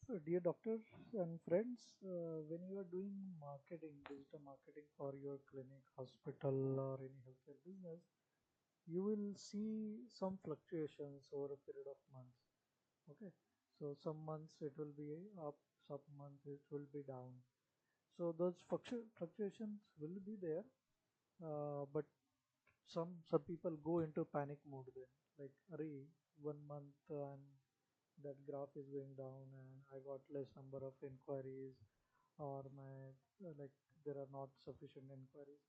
Dear doctors and friends, when you are doing marketing, digital marketing for your clinic, hospital, or any healthcare business, you will see some fluctuations over a period of months. Okay, so some months it will be up, some months it will be down. So those fluctuations will be there, but some people go into panic mode then, like, array, 1 month and that graph is going down and I got less number of inquiries, or my like there are not sufficient inquiries.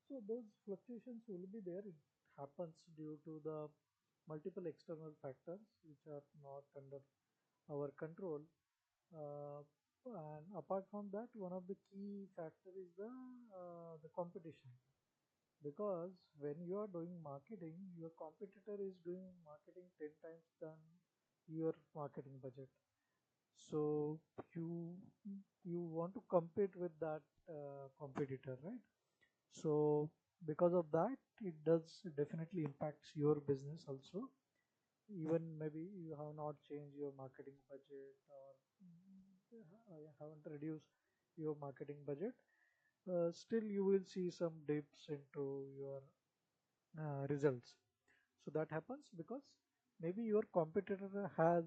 So those fluctuations will be there. It happens due to the multiple external factors which are not under our control. uh, and apart from that, one of the key factor is the competition, because when you are doing marketing, your competitor is doing marketing 10 times than your marketing budget. So you you want to compete with that competitor, right? So because of that, it does definitely impacts your business also. Even maybe you have not changed your marketing budget, or haven't reduced your marketing budget, still you will see some dips into your results. So that happens because maybe your competitor has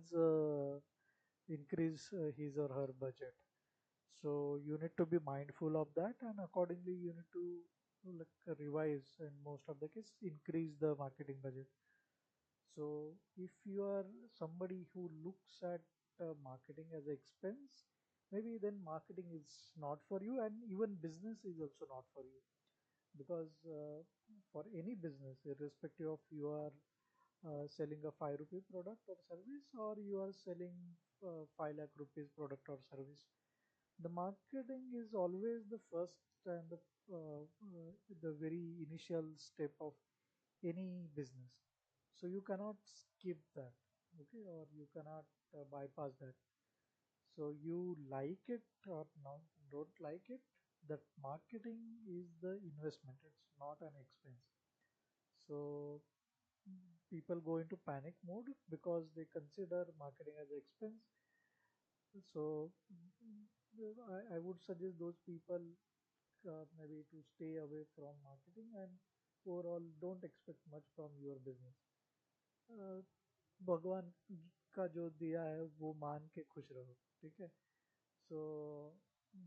increased his or her budget. So you need to be mindful of that, and accordingly you need to, like, revise, in most of the case, increase the marketing budget. So if you are somebody who looks at marketing as an expense, maybe then marketing is not for you, and even business is also not for you. Because for any business, irrespective of you are selling a 5 rupee product or service, or you are selling 5 lakh rupees product or service, the marketing is always the first and the very initial step of any business. So you cannot skip that, okay, or you cannot bypass that. So you like it or not, don't like it, that marketing is the investment, it's not an expense. So people go into panic mode because they consider marketing as an expense. So I would suggest those people maybe to stay away from marketing, and overall don't expect much from your business. uh, भगवान का जो दिया है वो मान के खुश रहो, ठीक है? So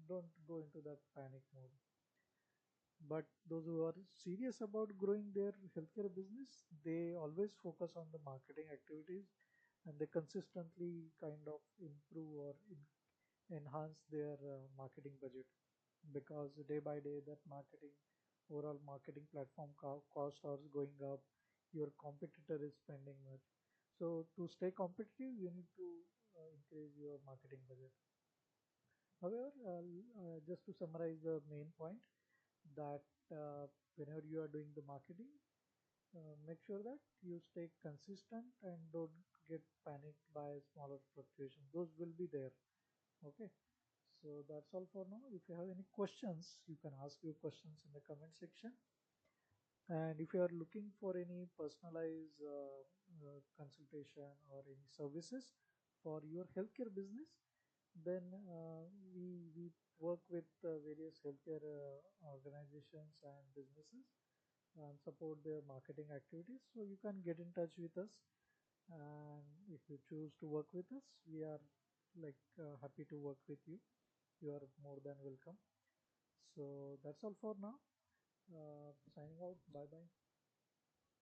don't go into that panic mode. But those who are serious about growing their healthcare business, they always focus on the marketing activities, and they consistently kind of improve or enhance their marketing budget, because day by day that marketing, overall marketing platform cost are going up, your competitor is spending much. So to stay competitive, you need to increase your marketing budget. However, just to summarize the main point, that whenever you are doing the marketing, make sure that you stay consistent and don't get panicked by smaller fluctuations. Those will be there. Okay. So that's all for now. If you have any questions, you can ask your questions in the comment section. And if you are looking for any personalized consultation or any services for your healthcare business, then we work with various healthcare organizations and businesses and support their marketing activities. So you can get in touch with us, and if you choose to work with us, we are happy to work with you. You are more than welcome. So that's all for now. Signing out. Bye bye.